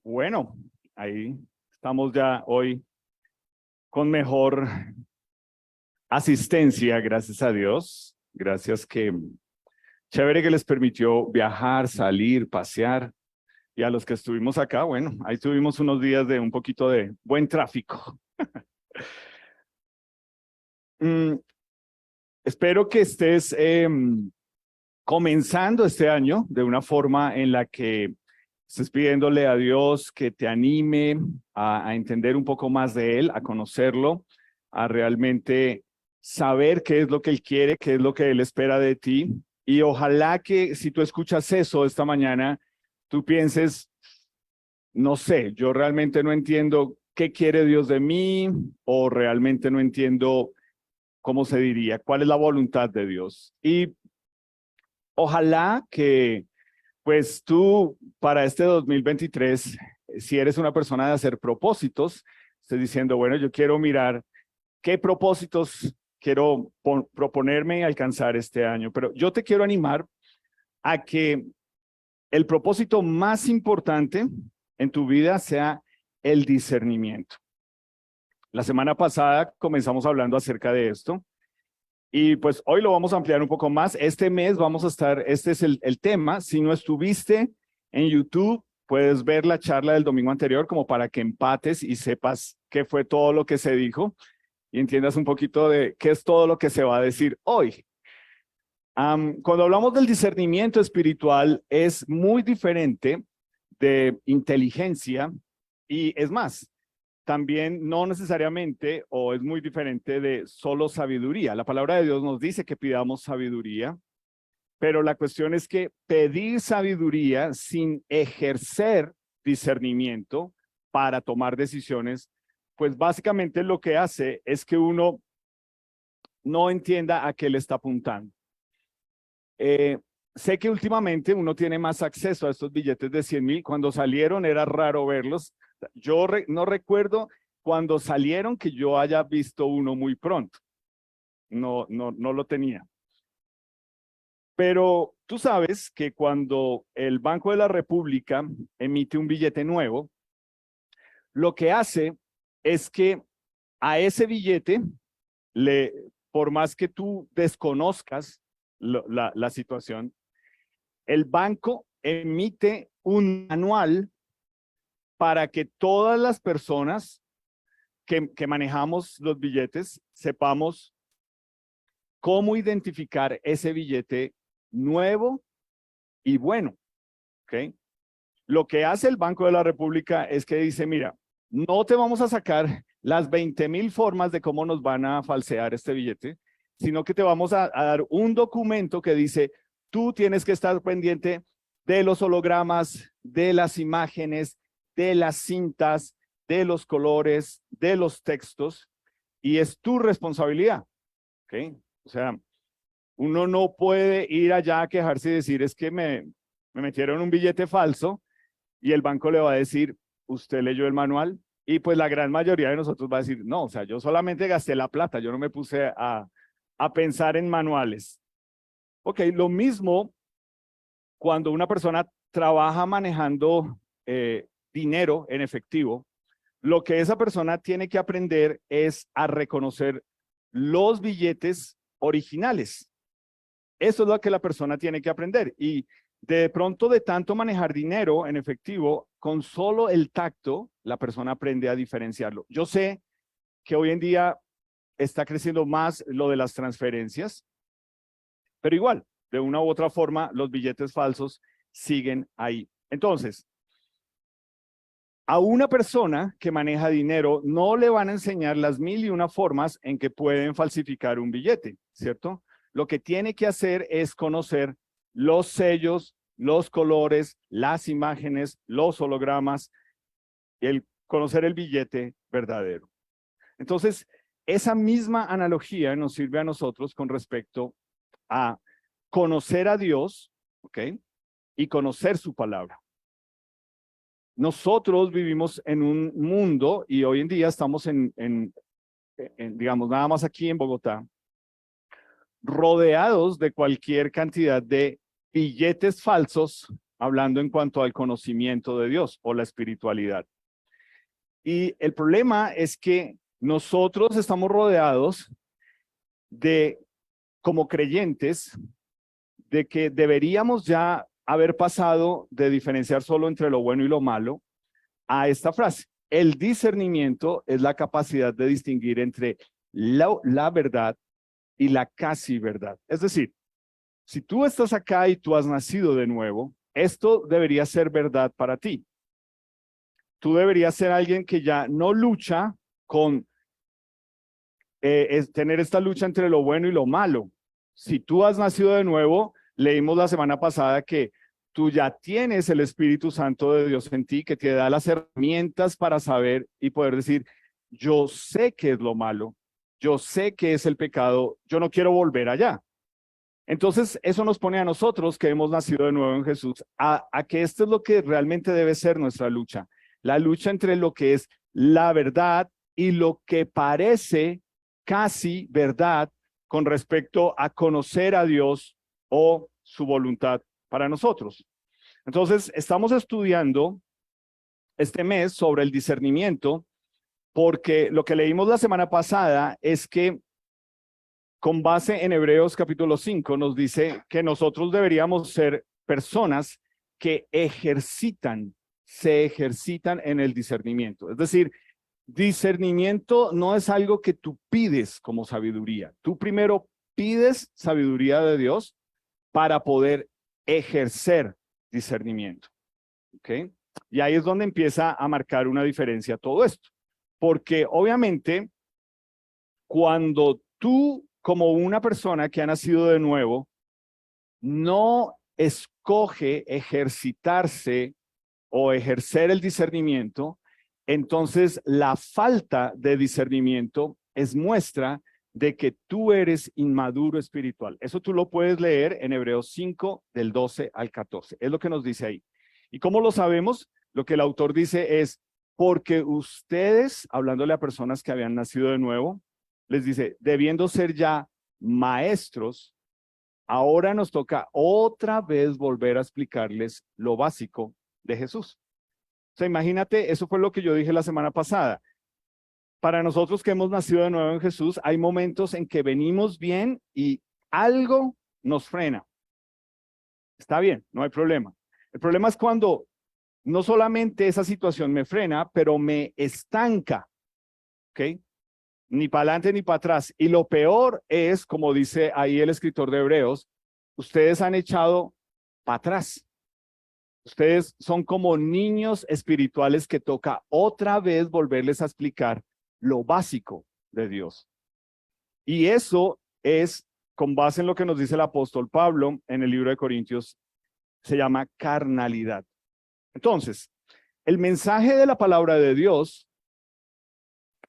Bueno, ahí estamos ya hoy con mejor asistencia, gracias a Dios. Gracias que chévere que les permitió viajar, salir, pasear. Y a los que estuvimos acá, bueno, ahí tuvimos unos días de un poquito de buen tráfico. Mm, Espero que estés comenzando este año de una forma en la que estés pidiéndole a Dios que te anime a entender un poco más de Él, a conocerlo, a realmente saber qué es lo que Él quiere, qué es lo que Él espera de ti. Y ojalá que si tú escuchas eso esta mañana, tú pienses, no sé, yo realmente no entiendo qué quiere Dios de mí o realmente no entiendo, ¿cómo se diría? ¿Cuál es la voluntad de Dios? Y ojalá que pues tú, para este 2023, si eres una persona de hacer propósitos, estés diciendo, bueno, yo quiero mirar qué propósitos quiero proponerme y alcanzar este año. Pero yo te quiero animar a que el propósito más importante en tu vida sea el discernimiento. La semana pasada comenzamos hablando acerca de esto. Y pues hoy lo vamos a ampliar un poco más. Este mes vamos a estar, este es el tema. Si no estuviste en YouTube, puedes ver la charla del domingo anterior como para que empates y sepas qué fue todo lo que se dijo y entiendas un poquito de qué es todo lo que se va a decir hoy. Cuando hablamos del discernimiento espiritual, es muy diferente de inteligencia y es más, también no necesariamente o es muy diferente de solo sabiduría. La palabra de Dios nos dice que pidamos sabiduría, pero la cuestión es que pedir sabiduría sin ejercer discernimiento para tomar decisiones, pues básicamente lo que hace es que uno no entienda a qué le está apuntando. Sé que últimamente uno tiene más acceso a estos billetes de 100,000. Cuando salieron era raro verlos. Yo no recuerdo cuando salieron que yo haya visto uno muy pronto. No lo tenía. Pero tú sabes que cuando el Banco de la República emite un billete nuevo, lo que hace es que a ese billete, por más que tú desconozcas la situación, el banco emite un manual para que todas las personas que manejamos los billetes sepamos cómo identificar ese billete nuevo y bueno, ¿ok? Lo que hace el Banco de la República es que dice, mira, no te vamos a sacar las 20,000 formas de cómo nos van a falsear este billete, sino que te vamos a dar un documento que dice, tú tienes que estar pendiente de los hologramas, de las imágenes, de las cintas, de los colores, de los textos, y es tu responsabilidad, ¿ok? O sea, uno no puede ir allá a quejarse y decir, es que me metieron un billete falso, y el banco le va a decir, ¿usted leyó el manual? Y pues la gran mayoría de nosotros va a decir, no, o sea, yo solamente gasté la plata, yo no me puse a pensar en manuales. Ok, lo mismo cuando una persona trabaja manejando dinero en efectivo, lo que esa persona tiene que aprender es a reconocer los billetes originales. Eso es lo que la persona tiene que aprender. Y de pronto, de tanto manejar dinero en efectivo, con solo el tacto, la persona aprende a diferenciarlo. Yo sé que hoy en día está creciendo más lo de las transferencias, pero igual, de una u otra forma, los billetes falsos siguen ahí. Entonces, a una persona que maneja dinero no le van a enseñar las 1,001 formas en que pueden falsificar un billete, ¿cierto? Lo que tiene que hacer es conocer los sellos, los colores, las imágenes, los hologramas, conocer el billete verdadero. Entonces, esa misma analogía nos sirve a nosotros con respecto a conocer a Dios, ¿ok? Y conocer su palabra. Nosotros vivimos en un mundo y hoy en día estamos digamos, nada más aquí en Bogotá, rodeados de cualquier cantidad de billetes falsos hablando en cuanto al conocimiento de Dios o la espiritualidad. Y el problema es que nosotros estamos rodeados de, como creyentes, de que deberíamos ya haber pasado de diferenciar solo entre lo bueno y lo malo a esta frase. El discernimiento es la capacidad de distinguir entre la verdad y la casi verdad. Es decir, si tú estás acá y tú has nacido de nuevo, esto debería ser verdad para ti. Tú deberías ser alguien que ya no lucha con tener esta lucha entre lo bueno y lo malo. Si tú has nacido de nuevo, leímos la semana pasada que tú ya tienes el Espíritu Santo de Dios en ti, que te da las herramientas para saber y poder decir, yo sé qué es lo malo, yo sé qué es el pecado, yo no quiero volver allá. Entonces, eso nos pone a nosotros que hemos nacido de nuevo en Jesús, a que esto es lo que realmente debe ser nuestra lucha. La lucha entre lo que es la verdad y lo que parece casi verdad con respecto a conocer a Dios o su voluntad para nosotros. Entonces, estamos estudiando este mes sobre el discernimiento, porque lo que leímos la semana pasada es que con base en Hebreos capítulo 5 nos dice que nosotros deberíamos ser personas que se ejercitan en el discernimiento. Es decir, discernimiento no es algo que tú pides como sabiduría. Tú primero pides sabiduría de Dios para poder ejercer discernimiento. ¿Ok? Y ahí es donde empieza a marcar una diferencia todo esto. Porque obviamente, cuando tú, como una persona que ha nacido de nuevo, no escoge ejercitarse o ejercer el discernimiento, entonces la falta de discernimiento es muestra de que tú eres inmaduro espiritual. Eso tú lo puedes leer en Hebreos 5, del 12 al 14. Es lo que nos dice ahí. ¿Y cómo lo sabemos? Lo que el autor dice es, porque ustedes, hablándole a personas que habían nacido de nuevo, les dice, debiendo ser ya maestros, ahora nos toca otra vez volver a explicarles lo básico de Jesús. O sea, imagínate, eso fue lo que yo dije la semana pasada. Para nosotros que hemos nacido de nuevo en Jesús, hay momentos en que venimos bien y algo nos frena. Está bien, no hay problema. El problema es cuando no solamente esa situación me frena, pero me estanca, ¿ok? Ni para adelante ni para atrás. Y lo peor es, como dice ahí el escritor de Hebreos, ustedes han echado para atrás. Ustedes son como niños espirituales que toca otra vez volverles a explicar lo básico de Dios. Y eso es con base en lo que nos dice el apóstol Pablo en el libro de Corintios, se llama carnalidad. Entonces, el mensaje de la palabra de Dios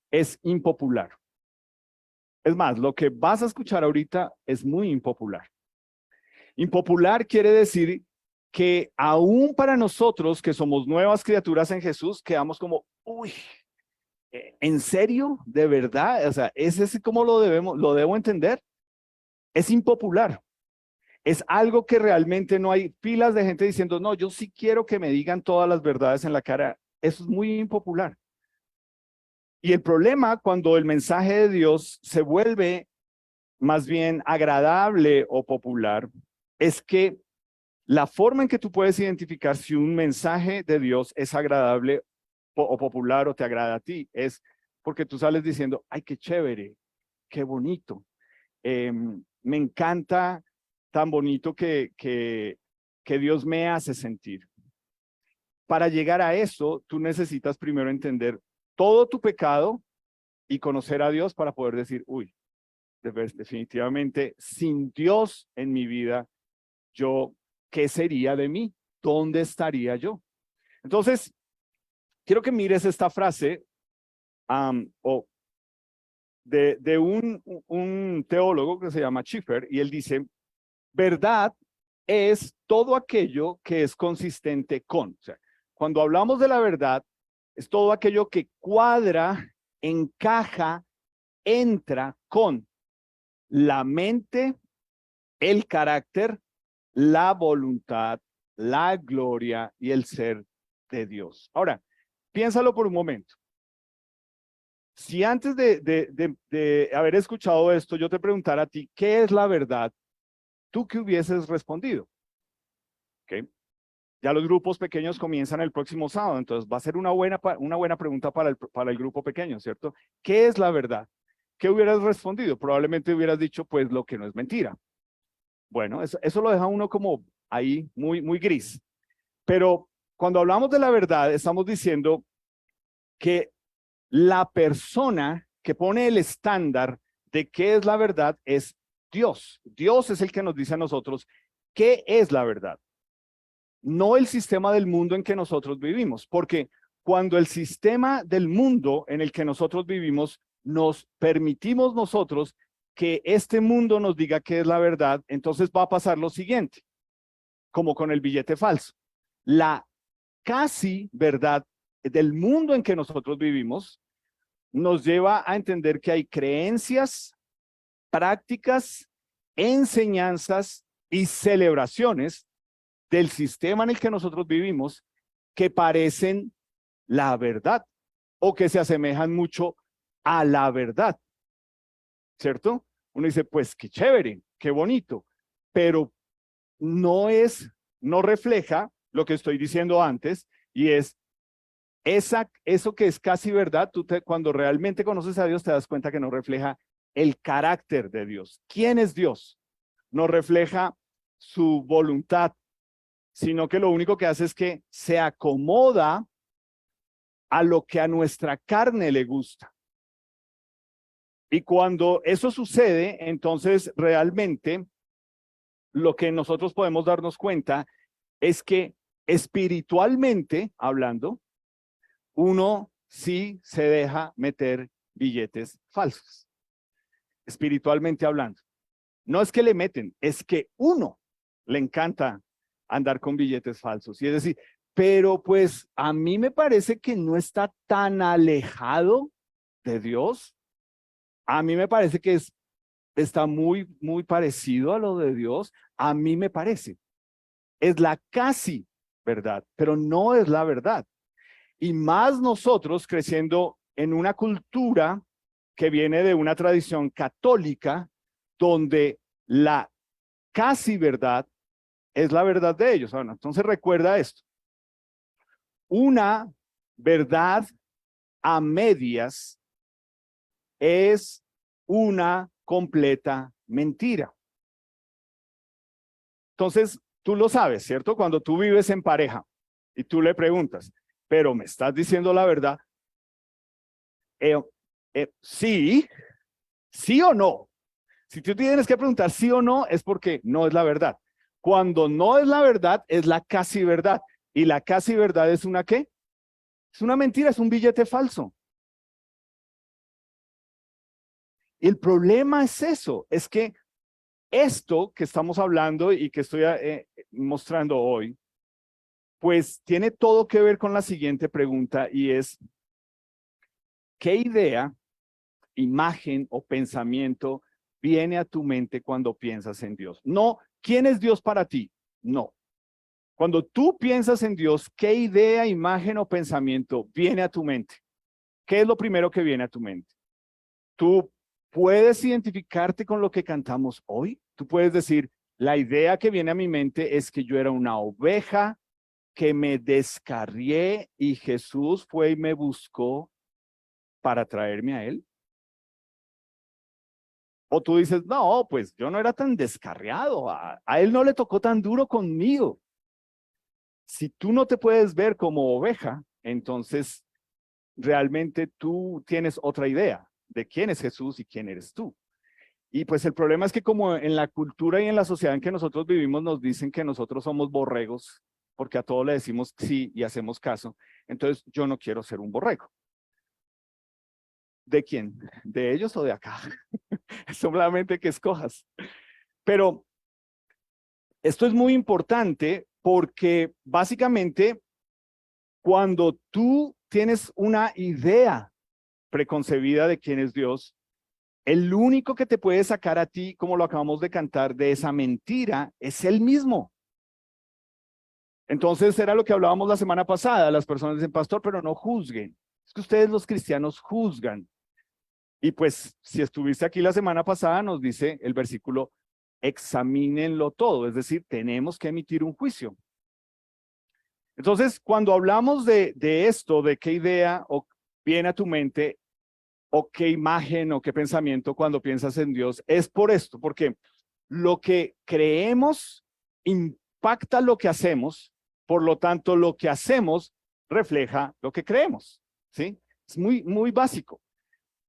es impopular. Es más, lo que vas a escuchar ahorita es muy impopular. Impopular quiere decir que aún para nosotros que somos nuevas criaturas en Jesús, quedamos como, uy, ¿en serio? ¿De verdad? O sea, ¿es ese cómo lo debo entender? Es impopular. Es algo que realmente no hay filas de gente diciendo, no, yo sí quiero que me digan todas las verdades en la cara. Eso es muy impopular. Y el problema cuando el mensaje de Dios se vuelve más bien agradable o popular es que la forma en que tú puedes identificar si un mensaje de Dios es agradable o popular o te agrada a ti es porque tú sales diciendo, ay, qué chévere, qué bonito. Me encanta tan bonito que Dios me hace sentir. Para llegar a eso, tú necesitas primero entender todo tu pecado y conocer a Dios para poder decir, uy, definitivamente sin Dios en mi vida, ¿qué sería de mí? ¿Dónde estaría yo? Entonces, quiero que mires esta frase de un teólogo que se llama Schiffer, y él dice, verdad es todo aquello que es consistente con. O sea, cuando hablamos de la verdad, es todo aquello que cuadra, encaja, entra con la mente, el carácter, la voluntad la gloria y el ser de Dios. Ahora, piénsalo por un momento. Si antes de haber escuchado esto, yo te preguntara a ti, ¿qué es la verdad? ¿Tú qué hubieses respondido? ¿Ok? Ya los grupos pequeños comienzan el próximo sábado, entonces va a ser una buena pregunta para el grupo pequeño, ¿cierto? ¿Qué es la verdad? ¿Qué hubieras respondido? Probablemente hubieras dicho, pues lo que no es mentira. Bueno, eso lo deja uno como ahí muy gris. Pero cuando hablamos de la verdad, estamos diciendo que la persona que pone el estándar de qué es la verdad es Dios. Dios es el que nos dice a nosotros qué es la verdad, no el sistema del mundo en que nosotros vivimos, porque cuando el sistema del mundo en el que nosotros vivimos nos permitimos nosotros que este mundo nos diga qué es la verdad, entonces va a pasar lo siguiente, como con el billete falso. La casi verdad del mundo en que nosotros vivimos nos lleva a entender que hay creencias, prácticas, enseñanzas y celebraciones del sistema en el que nosotros vivimos que parecen la verdad o que se asemejan mucho a la verdad, ¿cierto? Uno dice, pues qué chévere, qué bonito, pero no refleja lo que estoy diciendo antes, y es eso que es casi verdad. Cuando realmente conoces a Dios te das cuenta que no refleja el carácter de Dios. ¿Quién es Dios? No refleja su voluntad, sino que lo único que hace es que se acomoda a lo que a nuestra carne le gusta. Y cuando eso sucede, entonces realmente lo que nosotros podemos darnos cuenta es que espiritualmente hablando, uno sí se deja meter billetes falsos, espiritualmente hablando. No es que le meten, es que uno le encanta andar con billetes falsos. Y es decir, pero pues a mí me parece que no está tan alejado de Dios. A mí me parece que está muy parecido a lo de Dios. A mí me parece. Es la casi verdad, pero no es la verdad. Y más nosotros creciendo en una cultura que viene de una tradición católica donde la casi verdad es la verdad de ellos. Bueno, entonces recuerda esto. Una verdad a medias es una completa mentira. Entonces, tú lo sabes, ¿cierto? Cuando tú vives en pareja y tú le preguntas, pero ¿me estás diciendo la verdad? Sí, sí o no. Si tú tienes que preguntar sí o no, es porque no es la verdad. Cuando no es la verdad, es la casi verdad. ¿Y la casi verdad es una qué? Es una mentira, es un billete falso. Y el problema es eso, es que esto que estamos hablando y que estoy mostrando hoy, pues tiene todo que ver con la siguiente pregunta, y es, ¿qué idea, imagen o pensamiento viene a tu mente cuando piensas en Dios? No, ¿quién es Dios para ti? No. Cuando tú piensas en Dios, ¿qué idea, imagen o pensamiento viene a tu mente? ¿Qué es lo primero que viene a tu mente? Tú puedes identificarte con lo que cantamos hoy. Tú puedes decir, la idea que viene a mi mente es que yo era una oveja que me descarrié y Jesús fue y me buscó para traerme a él. O tú dices, no, pues yo no era tan descarriado, a él no le tocó tan duro conmigo. Si tú no te puedes ver como oveja, entonces realmente tú tienes otra idea de quién es Jesús y quién eres tú. Y pues el problema es que como en la cultura y en la sociedad en que nosotros vivimos nos dicen que nosotros somos borregos, porque a todo le decimos sí y hacemos caso, entonces yo no quiero ser un borrego. ¿De quién? ¿De ellos o de acá? Solamente que escojas. Pero esto es muy importante porque básicamente cuando tú tienes una idea preconcebida de quién es Dios, el único que te puede sacar a ti, como lo acabamos de cantar, de esa mentira es Él mismo. Entonces era lo que hablábamos la semana pasada. Las personas dicen, pastor, pero no juzguen. Es que ustedes los cristianos juzgan. Y pues si estuviste aquí la semana pasada, nos dice el versículo, examínenlo todo. Es decir, tenemos que emitir un juicio. Entonces, cuando hablamos de esto, de qué idea viene a tu mente, o qué imagen o qué pensamiento cuando piensas en Dios, es por esto, porque lo que creemos impacta lo que hacemos, por lo tanto, lo que hacemos refleja lo que creemos, ¿sí? Es muy, muy básico.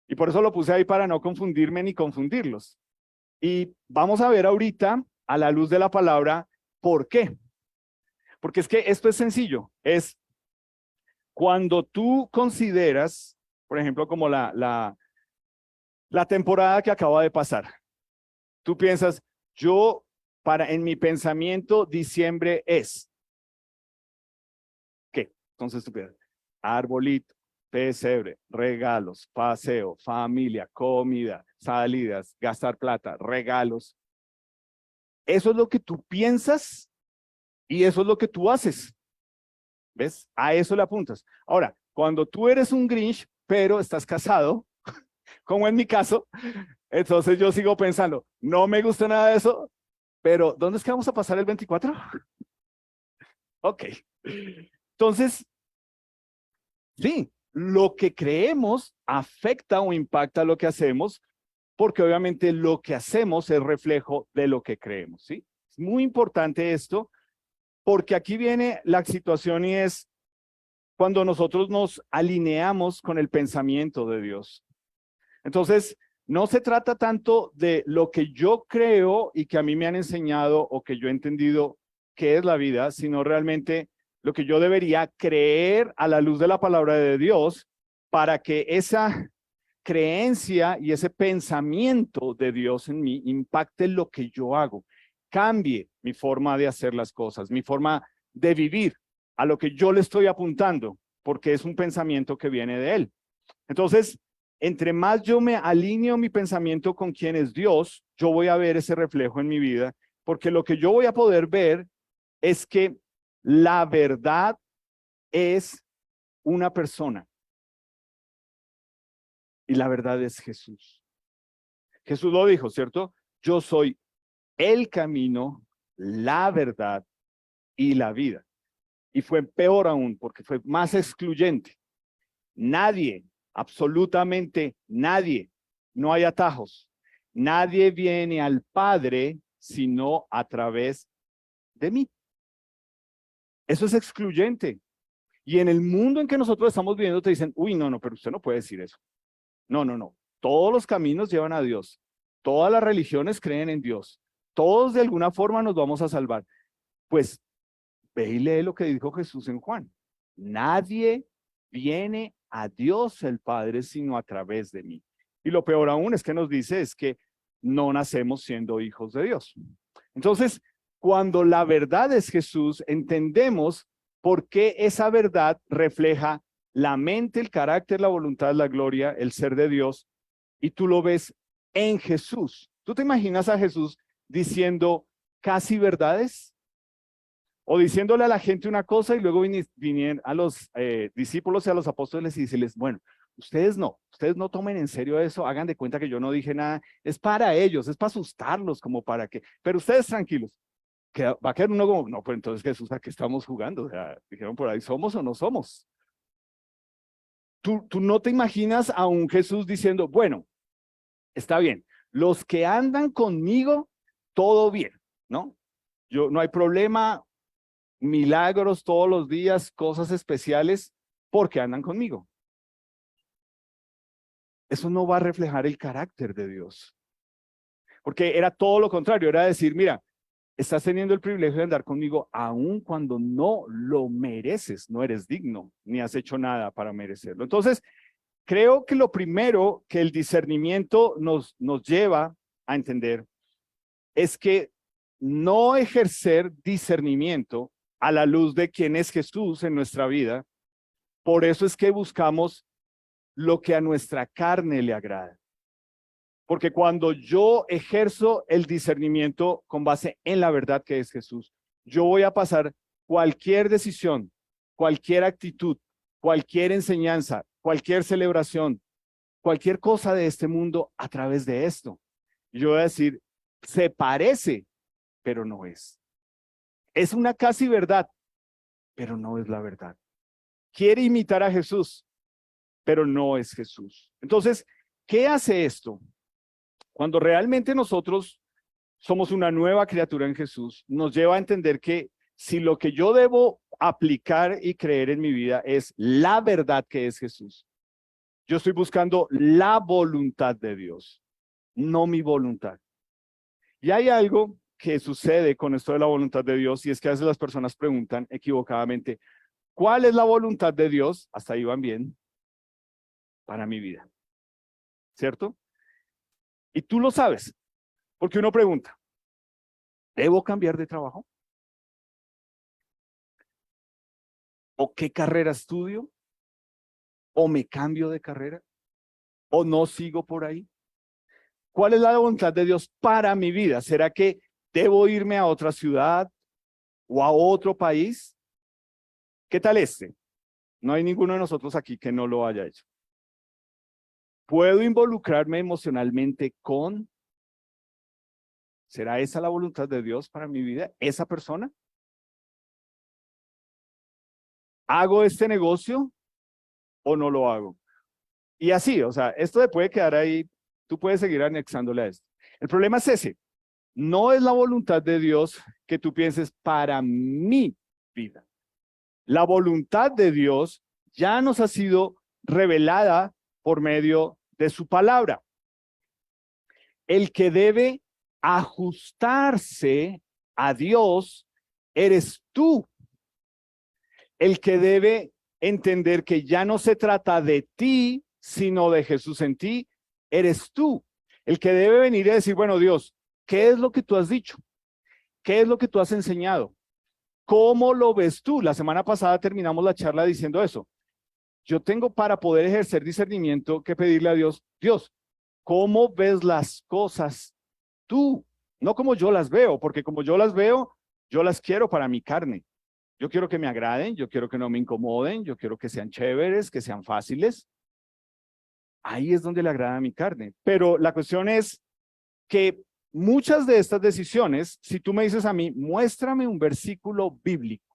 Y por eso lo puse ahí para no confundirme ni confundirlos. Y vamos a ver ahorita, a la luz de la palabra, ¿por qué? Porque es que esto es sencillo. Es cuando tú consideras, por ejemplo, como la temporada que acaba de pasar. Tú piensas, en mi pensamiento, diciembre es. ¿Qué? Entonces tú piensas, arbolito, pesebre, regalos, paseo, familia, comida, salidas, gastar plata, regalos. Eso es lo que tú piensas y eso es lo que tú haces. ¿Ves? A eso le apuntas. Ahora, cuando tú eres un Grinch, pero estás casado, como en mi caso, entonces yo sigo pensando, no me gusta nada de eso, pero ¿dónde es que vamos a pasar el 24? Ok. Entonces, sí, lo que creemos afecta o impacta lo que hacemos, porque obviamente lo que hacemos es reflejo de lo que creemos, ¿sí? Es muy importante esto, porque aquí viene la situación y es cuando nosotros nos alineamos con el pensamiento de Dios. Entonces, no se trata tanto de lo que yo creo y que a mí me han enseñado o que yo he entendido que es la vida, sino realmente lo que yo debería creer a la luz de la palabra de Dios para que esa creencia y ese pensamiento de Dios en mí impacte lo que yo hago, cambie mi forma de hacer las cosas, mi forma de vivir a lo que yo le estoy apuntando, porque es un pensamiento que viene de Él. Entonces, entre más yo me alineo mi pensamiento con quién es Dios, yo voy a ver ese reflejo en mi vida, porque lo que yo voy a poder ver es que la verdad es una persona y la verdad es Jesús. Jesús lo dijo, ¿cierto? Yo soy el camino, la verdad y la vida. Y fue peor aún porque fue más excluyente. Nadie, absolutamente nadie, no hay atajos. Nadie viene al Padre sino a través de mí. Eso es excluyente. Y en el mundo en que nosotros estamos viviendo te dicen, uy, no, pero usted no puede decir eso. No. Todos los caminos llevan a Dios. Todas las religiones creen en Dios. Todos de alguna forma nos vamos a salvar. Pues ve y lee lo que dijo Jesús en Juan. Nadie viene a Dios el Padre sino a través de mí. Y lo peor aún es que nos dice es que no nacemos siendo hijos de Dios. Entonces, cuando la verdad es Jesús, entendemos por qué esa verdad refleja la mente, el carácter, la voluntad, la gloria, el ser de Dios, y tú lo ves en Jesús. ¿Tú te imaginas a Jesús diciendo casi verdades? O diciéndole a la gente una cosa y luego vinieron a los discípulos y a los apóstoles y decirles, bueno, ustedes no tomen en serio eso, hagan de cuenta que yo no dije nada, es para ellos, es para asustarlos, como para que, pero ustedes tranquilos, que va a quedar uno como, no, pues entonces Jesús, ¿a qué estamos jugando? O sea, dijeron por ahí, ¿somos o no somos? Tú no te imaginas a un Jesús diciendo, bueno, está bien, los que andan conmigo, todo bien, ¿no? No hay problema, milagros todos los días, cosas especiales, porque andan conmigo. Eso no va a reflejar el carácter de Dios. Porque era todo lo contrario, era decir, mira, estás teniendo el privilegio de andar conmigo aun cuando no lo mereces, no eres digno, ni has hecho nada para merecerlo. Entonces, creo que lo primero que el discernimiento nos lleva a entender es que no ejercer discernimiento a la luz de quién es Jesús en nuestra vida, por eso es que buscamos lo que a nuestra carne le agrada. Porque cuando yo ejerzo el discernimiento con base en la verdad que es Jesús, yo voy a pasar cualquier decisión, cualquier actitud, cualquier enseñanza, cualquier celebración, cualquier cosa de este mundo a través de esto. Yo voy a decir, se parece, pero no es. Es una casi verdad, pero no es la verdad. Quiere imitar a Jesús, pero no es Jesús. Entonces, ¿qué hace esto? Cuando realmente nosotros somos una nueva criatura en Jesús, nos lleva a entender que si lo que yo debo aplicar y creer en mi vida es la verdad que es Jesús, yo estoy buscando la voluntad de Dios, no mi voluntad. Y hay algo que sucede con esto de la voluntad de Dios, y es que a veces las personas preguntan equivocadamente, ¿cuál es la voluntad de Dios? Hasta ahí van bien, para mi vida, ¿cierto? Y tú lo sabes, porque uno pregunta, ¿debo cambiar de trabajo? ¿O qué carrera estudio? ¿O me cambio de carrera? ¿O no sigo por ahí? ¿Cuál es la voluntad de Dios para mi vida? ¿Será que debo irme a otra ciudad o a otro país? ¿Qué tal este? No hay ninguno de nosotros aquí que no lo haya hecho. ¿Puedo involucrarme emocionalmente con? ¿Será esa la voluntad de Dios para mi vida? ¿Esa persona? ¿Hago este negocio o no lo hago? Y así, o sea, esto te puede quedar ahí, tú puedes seguir anexándole a esto. El problema es ese, no es la voluntad de Dios que tú pienses para mi vida. La voluntad de Dios ya nos ha sido revelada por medio de su palabra. El que debe ajustarse a Dios eres tú. El que debe entender que ya no se trata de ti, sino de Jesús en ti, eres tú. El que debe venir y decir, bueno, Dios, ¿qué es lo que tú has dicho? ¿Qué es lo que tú has enseñado? ¿Cómo lo ves tú? La semana pasada terminamos la charla diciendo eso. Yo tengo para poder ejercer discernimiento que pedirle a Dios, Dios, ¿cómo ves las cosas tú? No como yo las veo, porque como yo las veo, yo las quiero para mi carne. Yo quiero que me agraden, yo quiero que no me incomoden, yo quiero que sean chéveres, que sean fáciles. Ahí es donde le agrada a mi carne. Pero la cuestión es que muchas de estas decisiones, si tú me dices a mí, muéstrame un versículo bíblico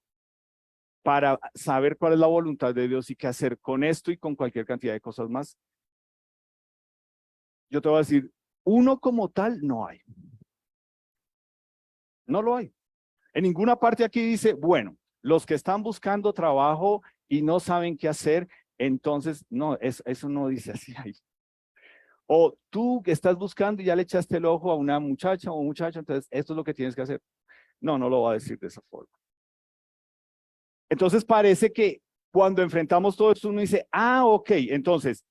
para saber cuál es la voluntad de Dios y qué hacer con esto y con cualquier cantidad de cosas más, yo te voy a decir, uno como tal no hay. No lo hay. En ninguna parte aquí dice, bueno, los que están buscando trabajo y no saben qué hacer, entonces, no, eso no dice así ahí. O tú que estás buscando y ya le echaste el ojo a una muchacha o un muchacho, entonces esto es lo que tienes que hacer. No, no lo va a decir de esa forma. Entonces parece que cuando enfrentamos todo esto uno dice, ah, ok, entonces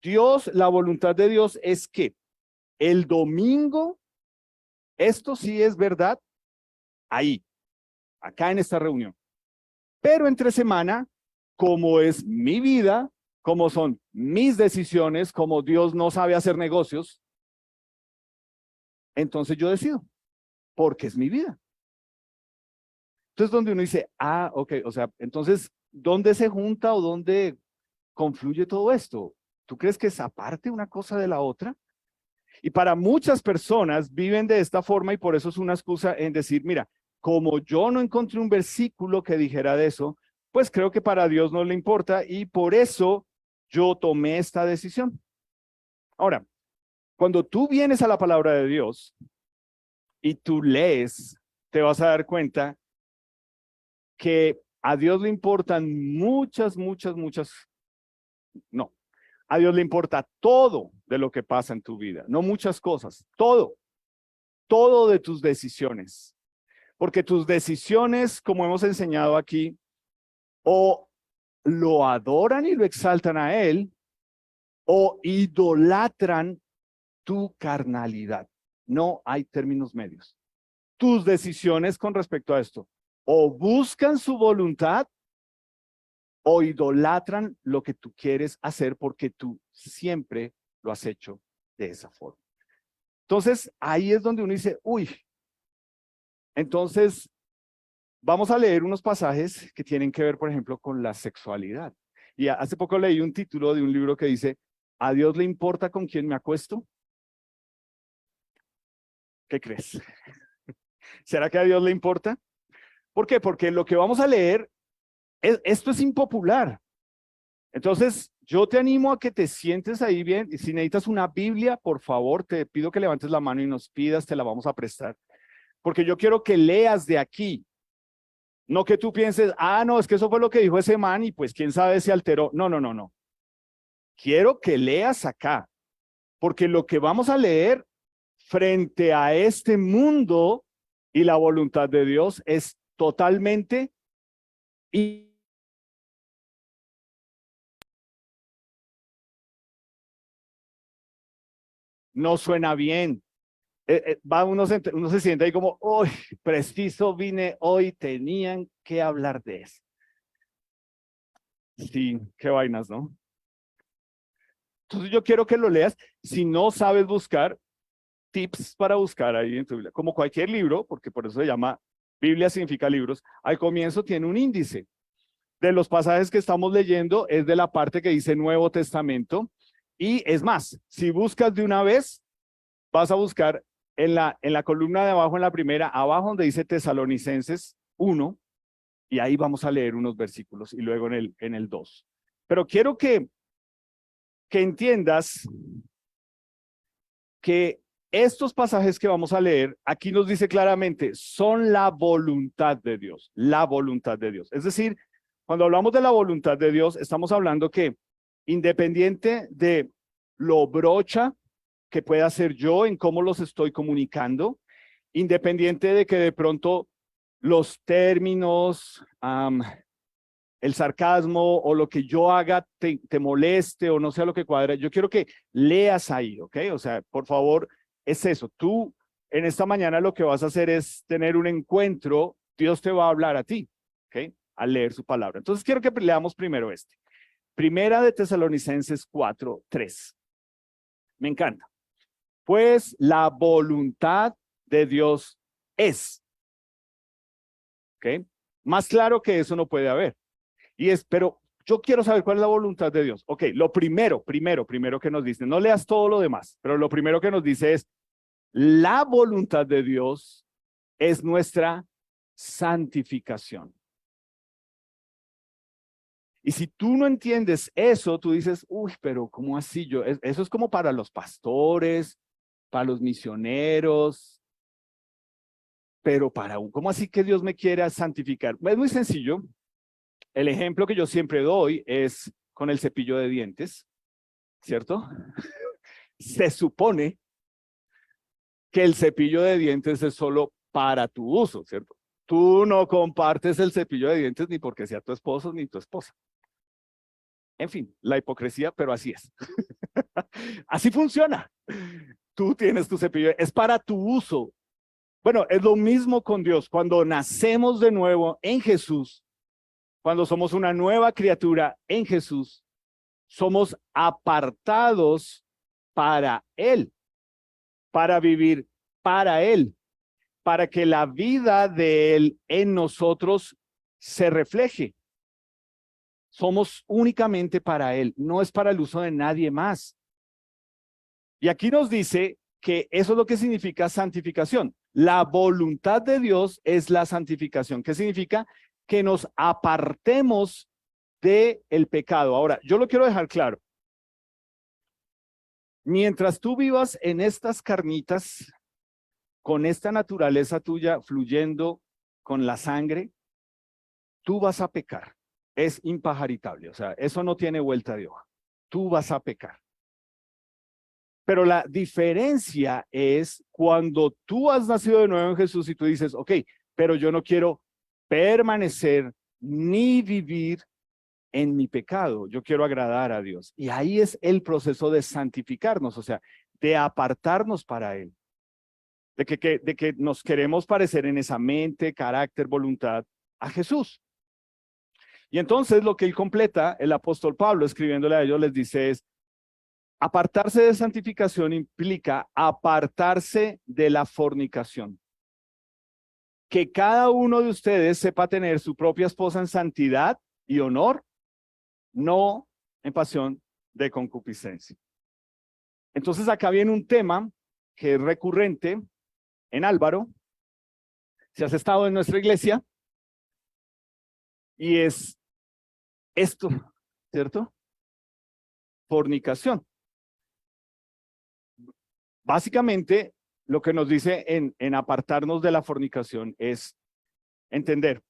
Dios, la voluntad de Dios es que el domingo, esto sí es verdad, ahí, acá en esta reunión. Pero entre semana, como es mi vida, como son mis decisiones, como Dios no sabe hacer negocios, entonces yo decido, porque es mi vida. Entonces donde uno dice, ah, ok, o sea, entonces, ¿dónde se junta o dónde confluye todo esto? ¿Tú crees que es aparte una cosa de la otra? Y para muchas personas viven de esta forma y por eso es una excusa en decir, mira, como yo no encontré un versículo que dijera de eso, pues creo que para Dios no le importa y por eso yo tomé esta decisión. Ahora, cuando tú vienes a la palabra de Dios y tú lees, te vas a dar cuenta que a Dios le importan no, a Dios le importa todo de lo que pasa en tu vida, no muchas cosas, todo de tus decisiones. Porque tus decisiones, como hemos enseñado aquí, o lo adoran y lo exaltan a Él, o idolatran tu carnalidad. No hay términos medios. Tus decisiones con respecto a esto, o buscan su voluntad, o idolatran lo que tú quieres hacer porque tú siempre lo has hecho de esa forma. Entonces, ahí es donde uno dice, uy, entonces vamos a leer unos pasajes que tienen que ver, por ejemplo, con la sexualidad. Y hace poco leí un título de un libro que dice, ¿a Dios le importa con quién me acuesto? ¿Qué crees? ¿Será que a Dios le importa? ¿Por qué? Porque lo que vamos a leer, esto es impopular. Entonces, yo te animo a que te sientes ahí bien. Y si necesitas una Biblia, por favor, te pido que levantes la mano y nos pidas, te la vamos a prestar. Porque yo quiero que leas de aquí. No que tú pienses, no, es que eso fue lo que dijo ese man y pues quién sabe si alteró. No, no, no, no. Quiero que leas acá. Porque lo que vamos a leer frente a este mundo y la voluntad de Dios es totalmente y no suena bien. Uno se siente ahí como, uy, preciso vine hoy, tenían que hablar de eso. Sí, qué vainas, ¿no? Entonces yo quiero que lo leas. Si no sabes buscar, tips para buscar ahí en tu Biblia, como cualquier libro, porque por eso se llama Biblia significa libros, al comienzo tiene un índice. De los pasajes que estamos leyendo es de la parte que dice Nuevo Testamento. Y es más, si buscas de una vez, vas a buscar en la columna de abajo, en la primera, abajo donde dice Tesalonicenses 1, y ahí vamos a leer unos versículos, y luego en el 2. Pero quiero que entiendas que estos pasajes que vamos a leer, aquí nos dice claramente, son la voluntad de Dios, la voluntad de Dios. Es decir, cuando hablamos de la voluntad de Dios, estamos hablando que independiente de lo brocha que pueda hacer yo en cómo los estoy comunicando, independiente de que de pronto los términos, el sarcasmo o lo que yo haga te moleste o no sea lo que cuadra, yo quiero que leas ahí, ¿ok? O sea, por favor, es eso. Tú en esta mañana lo que vas a hacer es tener un encuentro, Dios te va a hablar a ti, ¿ok? Al leer su palabra. Entonces quiero que leamos primero este. Primera de Tesalonicenses 4:3. Me encanta. Pues la voluntad de Dios es, ¿ok? Más claro que eso no puede haber. Pero yo quiero saber cuál es la voluntad de Dios. Ok, lo primero que nos dice, no leas todo lo demás, pero lo primero que nos dice es, la voluntad de Dios es nuestra santificación. Y si tú no entiendes eso, tú dices, uy, pero ¿cómo así? Eso es como para los pastores, para los misioneros, pero ¿cómo así que Dios me quiera santificar? Es muy sencillo. El ejemplo que yo siempre doy es con el cepillo de dientes, ¿cierto? Se supone que el cepillo de dientes es solo para tu uso, ¿cierto? Tú no compartes el cepillo de dientes ni porque sea tu esposo ni tu esposa. En fin, la hipocresía, pero así es. Así funciona. Tú tienes tu cepillo, es para tu uso. Bueno, es lo mismo con Dios. Cuando nacemos de nuevo en Jesús, cuando somos una nueva criatura en Jesús, somos apartados para Él, para vivir para Él, para que la vida de Él en nosotros se refleje. Somos únicamente para Él, no es para el uso de nadie más. Y aquí nos dice que eso es lo que significa santificación. La voluntad de Dios es la santificación. ¿Qué significa? Que nos apartemos del pecado. Ahora, yo lo quiero dejar claro. Mientras tú vivas en estas carnitas, con esta naturaleza tuya fluyendo con la sangre, tú vas a pecar. Es impajaritable, o sea, eso no tiene vuelta de hoja. Tú vas a pecar. Pero la diferencia es cuando tú has nacido de nuevo en Jesús y tú dices, ok, pero yo no quiero permanecer ni vivir en mi pecado, yo quiero agradar a Dios. Y ahí es el proceso de santificarnos, o sea, de apartarnos para Él. De que nos queremos parecer en esa mente, carácter, voluntad a Jesús. Y entonces lo que él completa, el apóstol Pablo escribiéndole a ellos les dice es, apartarse de santificación implica apartarse de la fornicación. que cada uno de ustedes sepa tener su propia esposa en santidad y honor, no en pasión de concupiscencia. Entonces acá viene un tema que es recurrente en Álvaro, si has estado en nuestra iglesia, y es esto, ¿cierto? Fornicación. Básicamente, lo que nos dice en apartarnos de la fornicación es entender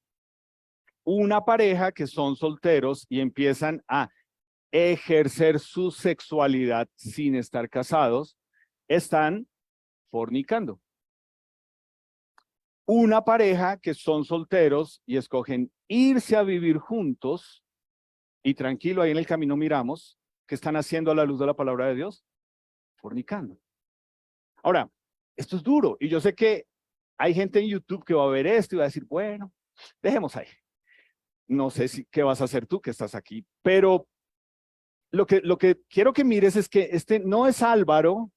una pareja que son solteros y empiezan a ejercer su sexualidad sin estar casados, están fornicando. Una pareja que son solteros y escogen irse a vivir juntos, y tranquilo, ahí en el camino miramos, ¿qué están haciendo a la luz de la palabra de Dios? Fornicando. Ahora, esto es duro, y yo sé que hay gente en YouTube que va a ver esto y va a decir, bueno, dejemos ahí. No sé qué vas a hacer tú que estás aquí, pero lo que quiero que mires es que este no es Álvaro,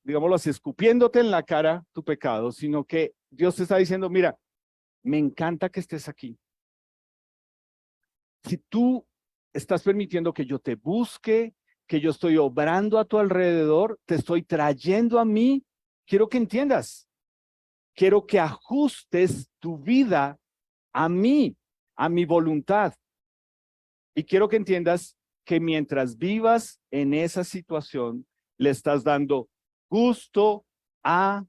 digámoslo así, escupiéndote en la cara tu pecado, sino que Dios te está diciendo, mira, me encanta que estés aquí. Si tú estás permitiendo que yo te busque, que yo estoy obrando a tu alrededor, te estoy trayendo a mí, quiero que entiendas, quiero que ajustes tu vida a mí, a mi voluntad. Y quiero que entiendas que mientras vivas en esa situación, le estás dando gusto a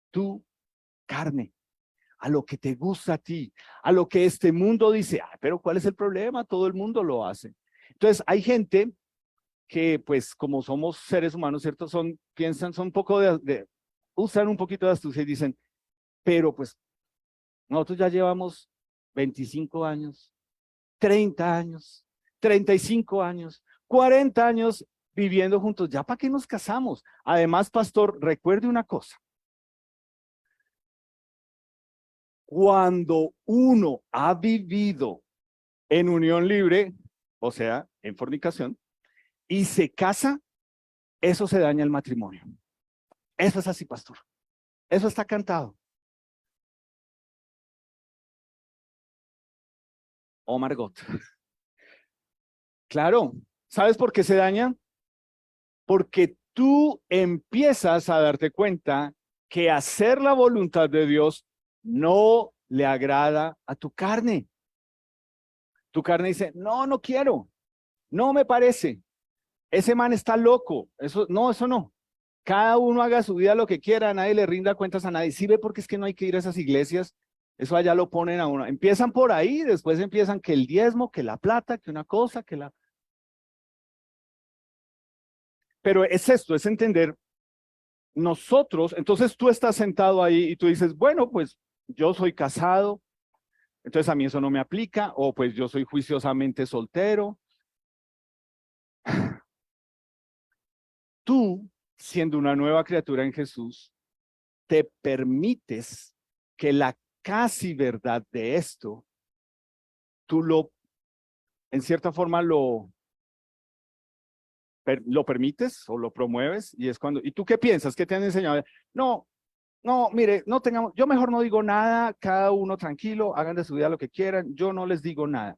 tu carne, a lo que te gusta a ti, a lo que este mundo dice, pero ¿cuál es el problema? Todo el mundo lo hace. Entonces, hay gente que, pues, como somos seres humanos, ¿cierto? Piensan, son un poco usan un poquito de astucia y dicen, pero pues, nosotros ya llevamos 25 años, 30 años, 35 años, 40 años viviendo juntos, ¿ya para qué nos casamos? Además, pastor, recuerde una cosa. Cuando uno ha vivido en unión libre, o sea, en fornicación, y se casa, eso se daña el matrimonio. Eso es así, pastor. Eso está cantado. Oh, Margot. Claro, ¿sabes por qué se daña? Porque tú empiezas a darte cuenta que hacer la voluntad de Dios no le agrada a tu carne. Tu carne dice, no, no quiero, no me parece, ese man está loco, eso no. Cada uno haga su vida lo que quiera, nadie le rinda cuentas a nadie. Sí ve porque es que no hay que ir a esas iglesias, eso allá lo ponen a uno. Empiezan por ahí, después empiezan que el diezmo, que la plata, que una cosa, que la... Pero es esto, es entender nosotros, entonces tú estás sentado ahí y tú dices, bueno, pues yo soy casado, entonces a mí eso no me aplica, o pues yo soy juiciosamente soltero. Tú, siendo una nueva criatura en Jesús, te permites que la casi verdad de esto, tú en cierta forma lo permites o lo promueves, y es cuando, ¿y tú qué piensas? ¿Qué te han enseñado? No, no, mire, no tengamos, yo mejor no digo nada, cada uno tranquilo, hagan de su vida lo que quieran, yo no les digo nada.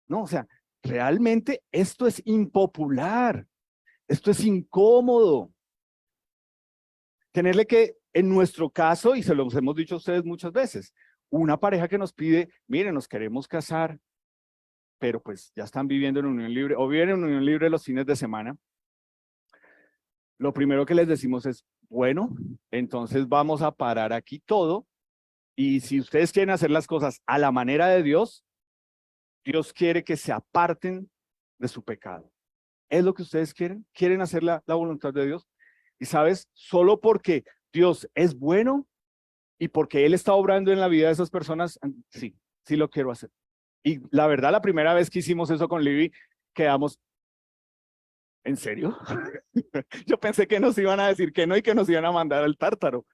No, o sea, realmente esto es impopular, esto es incómodo. Tenerle que, en nuestro caso, y se los hemos dicho a ustedes muchas veces, una pareja que nos pide, miren, nos queremos casar, pero pues ya están viviendo en unión libre, o viven en unión libre los fines de semana. Lo primero que les decimos es, bueno, entonces vamos a parar aquí todo, y si ustedes quieren hacer las cosas a la manera de Dios, Dios quiere que se aparten de su pecado. ¿Es lo que ustedes quieren? ¿Quieren hacer la voluntad de Dios? Y sabes, solo porque Dios es bueno y porque Él está obrando en la vida de esas personas, sí, sí lo quiero hacer. Y la verdad, la primera vez que hicimos eso con Libby, quedamos, ¿en serio? Yo pensé que nos iban a decir que no y que nos iban a mandar al tártaro.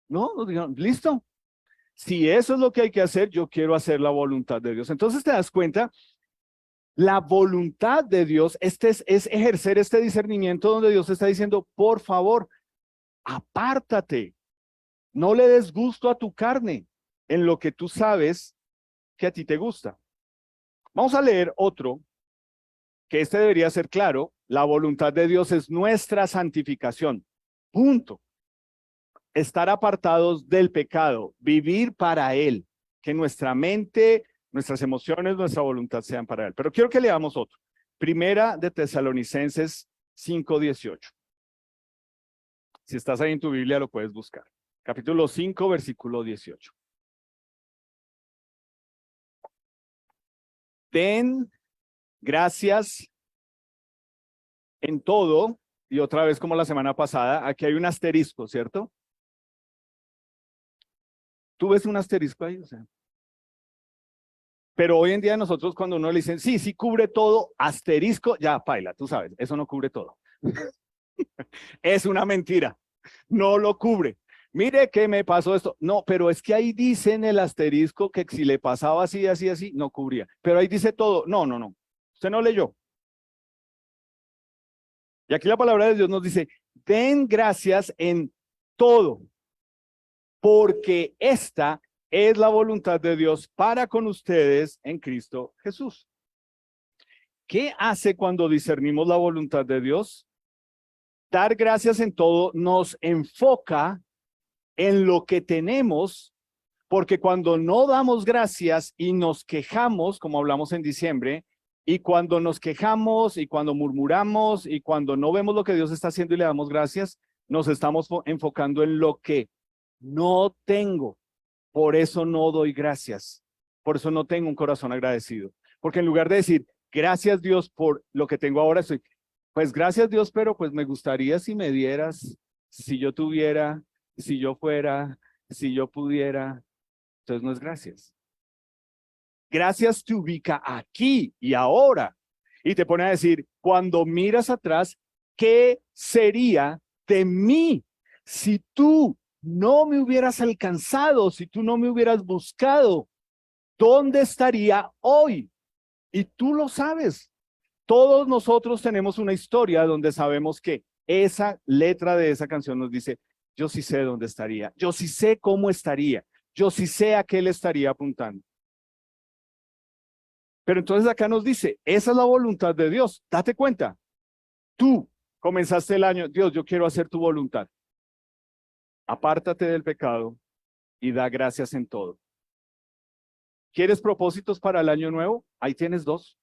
No, nos dijeron, listo. Si eso es lo que hay que hacer, yo quiero hacer la voluntad de Dios. Entonces te das cuenta, la voluntad de Dios, es ejercer este discernimiento donde Dios está diciendo, por favor, Apártate. No le des gusto a tu carne en lo que tú sabes que a ti te gusta. Vamos a leer otro, que este debería ser claro. La voluntad de Dios es nuestra santificación. Punto. Estar apartados del pecado, vivir para Él, que nuestra mente, nuestras emociones, nuestra voluntad sean para Él. Pero quiero que leamos otro. Primera de Tesalonicenses 5:18. Si estás ahí en tu Biblia, lo puedes buscar. Capítulo 5, versículo 18. Den gracias en todo, y otra vez como la semana pasada, aquí hay un asterisco, ¿cierto? ¿Tú ves un asterisco ahí? O sea, pero hoy en día nosotros cuando uno le dicen, sí, sí cubre todo, asterisco, ya, paila, tú sabes, eso no cubre todo. Es una mentira, no lo cubre. Mire que me pasó esto. No, pero es que ahí dice en el asterisco que si le pasaba así, así, así, no cubría. Pero ahí dice todo. No, no, no. Usted no leyó. Y aquí la palabra de Dios nos dice, den gracias en todo, porque esta es la voluntad de Dios para con ustedes en Cristo Jesús. ¿Qué hace cuando discernimos la voluntad de Dios? Dar gracias en todo nos enfoca en lo que tenemos, porque cuando no damos gracias y nos quejamos, como hablamos en diciembre, y cuando nos quejamos y cuando murmuramos y cuando no vemos lo que Dios está haciendo y le damos gracias, nos estamos enfocando en lo que no tengo. Por eso no doy gracias. Por eso no tengo un corazón agradecido. Porque en lugar de decir, gracias Dios por lo que tengo ahora, estoy, pues gracias Dios, pero pues me gustaría si me dieras, si yo tuviera, si yo fuera, si yo pudiera. Entonces no es gracias. Gracias te ubica aquí y ahora. Y te pone a decir, cuando miras atrás, ¿qué sería de mí si tú no me hubieras alcanzado, si tú no me hubieras buscado? ¿Dónde estaría hoy? Y tú lo sabes. Todos nosotros tenemos una historia donde sabemos que esa letra de esa canción nos dice, yo sí sé dónde estaría, yo sí sé cómo estaría, yo sí sé a qué le estaría apuntando. Pero entonces acá nos dice, esa es la voluntad de Dios. Date cuenta, tú comenzaste el año, Dios, yo quiero hacer tu voluntad. Apártate del pecado y da gracias en todo. ¿Quieres propósitos para el año nuevo? Ahí tienes dos.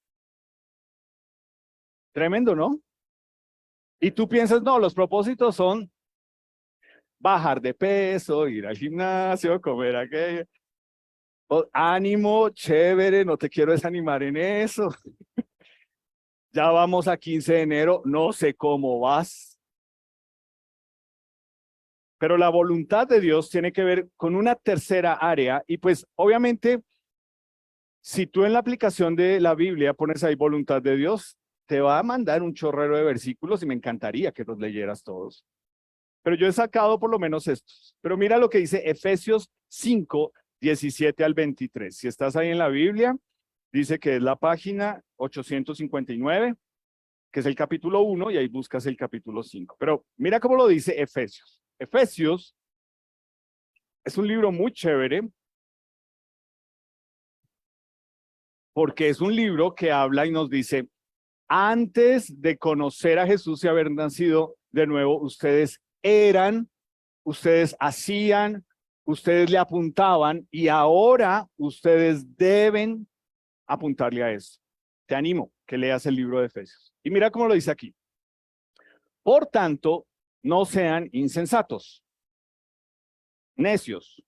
Tremendo, ¿no? Y tú piensas, no, los propósitos son bajar de peso, ir al gimnasio, comer aquello. Ánimo, chévere, no te quiero desanimar en eso. Ya vamos a 15 de enero, no sé cómo vas. Pero la voluntad de Dios tiene que ver con una tercera área y pues obviamente si tú en la aplicación de la Biblia pones ahí voluntad de Dios, te va a mandar un chorrero de versículos y me encantaría que los leyeras todos. Pero yo he sacado por lo menos estos. Pero mira lo que dice Efesios 5, 17 al 23. Si estás ahí en la Biblia, dice que es la página 859, que es el capítulo 1 y ahí buscas el capítulo 5. Pero mira cómo lo dice Efesios. Efesios es un libro muy chévere porque es un libro que habla y nos dice, antes de conocer a Jesús y haber nacido de nuevo, ustedes eran, ustedes hacían, ustedes le apuntaban y ahora ustedes deben apuntarle a eso. Te animo que leas el libro de Efesios. Y mira cómo lo dice aquí. Por tanto, no sean insensatos, necios,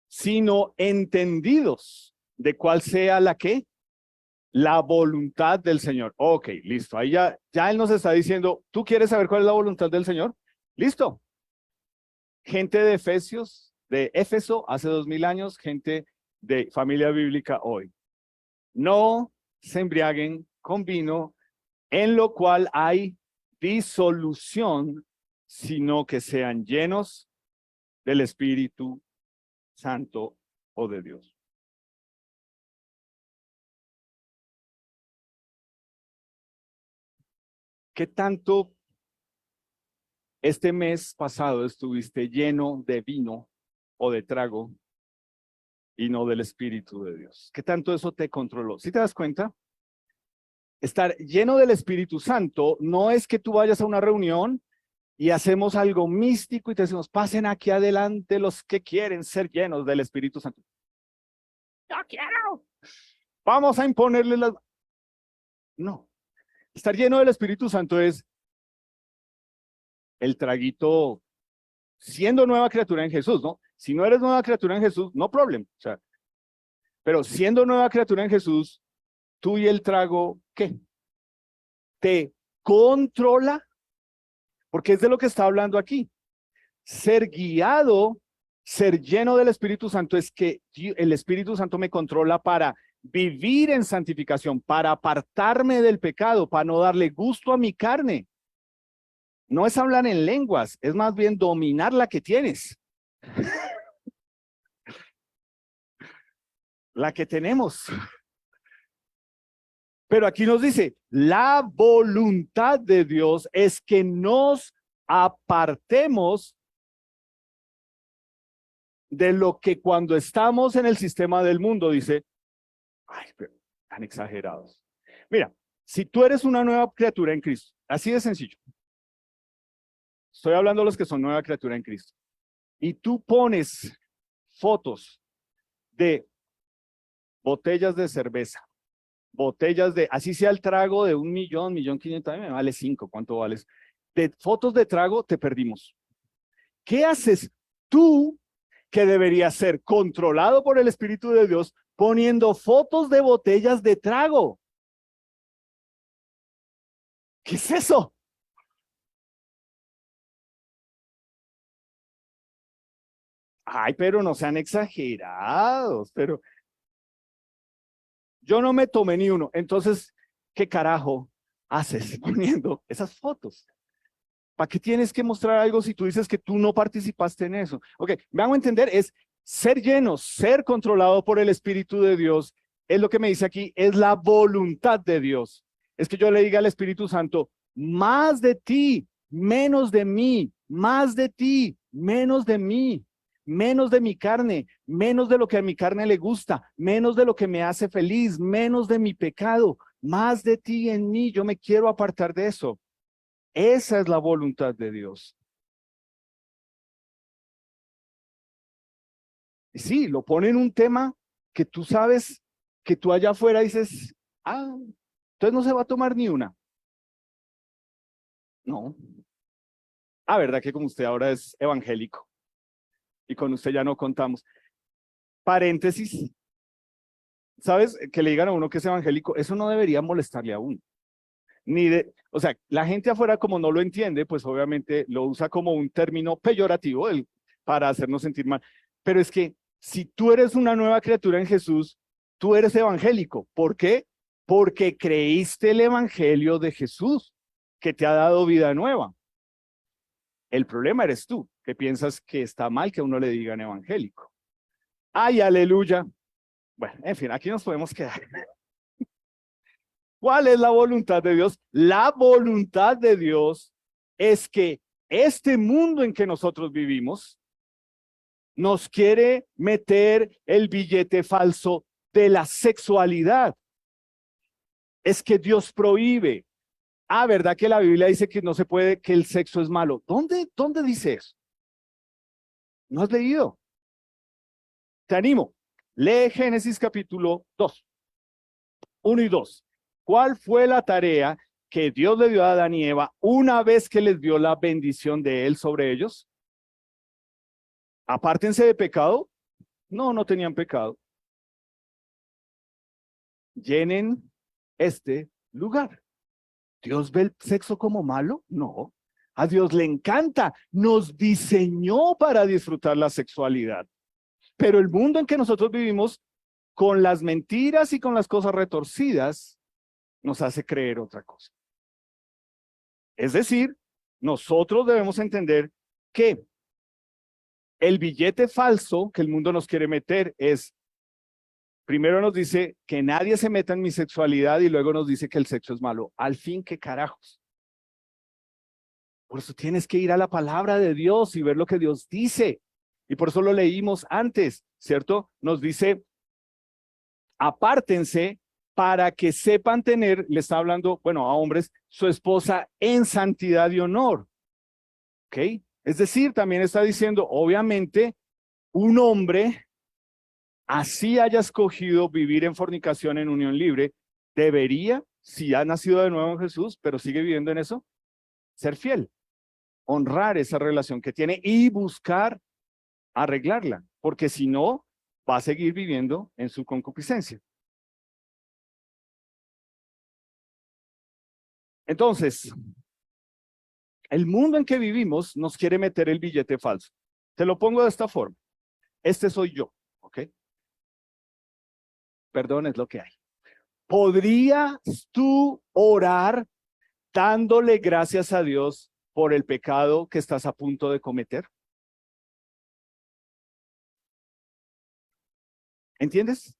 sino entendidos de cuál sea la que la voluntad del Señor. Ok, listo. Ahí ya Él nos está diciendo, ¿tú quieres saber cuál es la voluntad del Señor? Listo. Gente de Efesios, de Éfeso, hace 2000 años, gente de familia bíblica hoy. No se embriaguen con vino, en lo cual hay disolución, sino que sean llenos del Espíritu Santo o de Dios. ¿Qué tanto este mes pasado estuviste lleno de vino o de trago y no del Espíritu de Dios. ¿Qué tanto eso te controló? ¿Sí te das cuenta? Estar lleno del Espíritu Santo no es que tú vayas a una reunión y hacemos algo místico y te decimos, pasen aquí adelante los que quieren ser llenos del Espíritu Santo. ¡Yo quiero! Vamos a imponerle las... No. Estar lleno del Espíritu Santo es el traguito siendo nueva criatura en Jesús, ¿no? Si no eres nueva criatura en Jesús, no problem. O sea, pero siendo nueva criatura en Jesús, tú y el trago, ¿qué? ¿Te controla? Porque es de lo que está hablando aquí. Ser guiado, ser lleno del Espíritu Santo es que el Espíritu Santo me controla para vivir en santificación, para apartarme del pecado, para no darle gusto a mi carne. No es hablar en lenguas, es más bien dominar la que tienes. La que tenemos. Pero aquí nos dice, la voluntad de Dios es que nos apartemos de lo que cuando estamos en el sistema del mundo dice, ay, pero tan exagerados. Mira, si tú eres una nueva criatura en Cristo, así de sencillo. Estoy hablando de los que son nueva criatura en Cristo. Y tú pones fotos de botellas de cerveza, botellas de, así sea el trago de 1.000.000, 1.500.000, me vale 5, ¿cuánto vales? De fotos de trago te perdimos. ¿Qué haces tú que deberías ser controlado por el Espíritu de Dios poniendo fotos de botellas de trago? ¿Qué es eso? Ay, pero no sean exagerados, pero yo no me tomé ni uno. Entonces, ¿qué carajo haces poniendo esas fotos? ¿Para qué tienes que mostrar algo si tú dices que tú no participaste en eso? Ok, me hago entender, es ser lleno, ser controlado por el Espíritu de Dios, es lo que me dice aquí, es la voluntad de Dios. Es que yo le diga al Espíritu Santo, más de ti, menos de mí, más de ti, menos de mí, menos de mi carne, menos de lo que a mi carne le gusta, menos de lo que me hace feliz, menos de mi pecado, más de ti en mí, yo me quiero apartar de eso. Esa es la voluntad de Dios. Y sí, lo pone en un tema que tú sabes que tú allá afuera dices, ah, entonces no se va a tomar ni una. No. Ah, verdad que como usted ahora es evangélico y con usted ya no contamos. Paréntesis, ¿sabes? Que le digan a uno que es evangélico, eso no debería molestarle a uno. Ni de, o sea, la gente afuera como no lo entiende, pues obviamente lo usa como un término peyorativo para hacernos sentir mal. Pero es que si tú eres una nueva criatura en Jesús, tú eres evangélico. ¿Por qué? Porque creíste el evangelio de Jesús, que te ha dado vida nueva. El problema eres tú, que piensas que está mal que a uno le digan evangélico. ¡Ay, aleluya! Bueno, en fin, aquí nos podemos quedar. ¿Cuál es la voluntad de Dios? La voluntad de Dios es que este mundo en que nosotros vivimos nos quiere meter el billete falso de la sexualidad. Es que Dios prohíbe. Ah, ¿verdad que la Biblia dice que no se puede, que el sexo es malo? ¿Dónde dice eso? ¿No has leído? Te animo. Lee Génesis capítulo 2, 1 y 2. ¿Cuál fue la tarea que Dios le dio a Adán y Eva una vez que les dio la bendición de él sobre ellos? Apártense de pecado. No, no tenían pecado. Llenen este lugar. ¿Dios ve el sexo como malo? No. A Dios le encanta. Nos diseñó para disfrutar la sexualidad. Pero el mundo en que nosotros vivimos, con las mentiras y con las cosas retorcidas, nos hace creer otra cosa. Es decir, nosotros debemos entender que el billete falso que el mundo nos quiere meter es, primero nos dice que nadie se meta en mi sexualidad y luego nos dice que el sexo es malo. Al fin, ¿qué carajos? Por eso tienes que ir a la palabra de Dios y ver lo que Dios dice. Y por eso lo leímos antes, ¿cierto? Nos dice, apártense para que sepan tener, le está hablando, bueno, a hombres, su esposa en santidad y honor. ¿Ok? Es decir, también está diciendo, obviamente, un hombre, así haya escogido vivir en fornicación en unión libre, debería, si ha nacido de nuevo en Jesús, pero sigue viviendo en eso, ser fiel, honrar esa relación que tiene y buscar arreglarla, porque si no, va a seguir viviendo en su concupiscencia. Entonces, el mundo en que vivimos nos quiere meter el billete falso. Te lo pongo de esta forma. Este soy yo, ¿ok? Perdón, es lo que hay. ¿Podrías tú orar dándole gracias a Dios por el pecado que estás a punto de cometer? ¿Entiendes?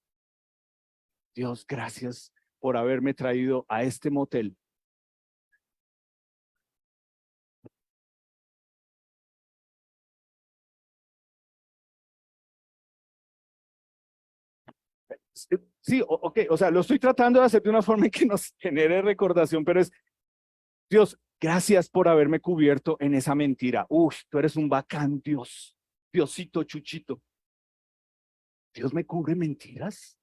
Dios, gracias por haberme traído a este motel. Sí, ok, o sea, lo estoy tratando de hacer de una forma en que nos genere recordación, pero es, Dios, gracias por haberme cubierto en esa mentira. Uf, tú eres un bacán, Dios. Diosito, Chuchito. ¿Dios me cubre mentiras?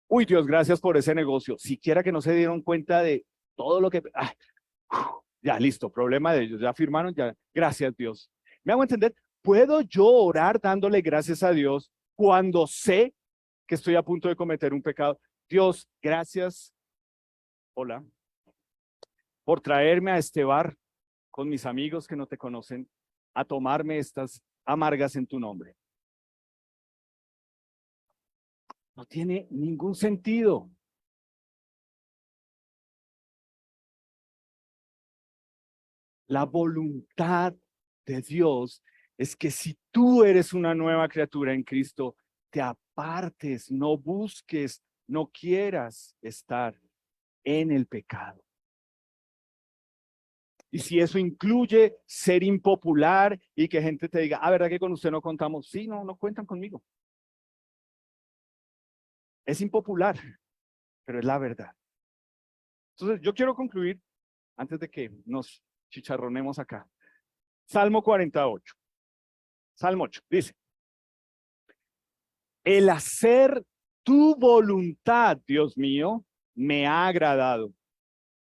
Uy, Dios, gracias por ese negocio. Siquiera que no se dieron cuenta de todo lo que... ya, listo, problema de ellos. Ya firmaron, ya. Gracias, Dios. ¿Me hago entender? ¿Puedo yo orar dándole gracias a Dios cuando sé que estoy a punto de cometer un pecado? Dios, gracias. Hola. Por traerme a este bar con mis amigos que no te conocen a tomarme estas amargas en tu nombre. No tiene ningún sentido. La voluntad de Dios es que si tú eres una nueva criatura en Cristo, te apartes, no busques, no quieras estar en el pecado. Y si eso incluye ser impopular y que gente te diga, ¿verdad que con usted no contamos? Sí, no cuentan conmigo. Es impopular, pero es la verdad. Entonces, yo quiero concluir antes de que nos chicharronemos acá. Salmo 48. Salmo 8. Dice, el hacer tu voluntad, Dios mío, me ha agradado.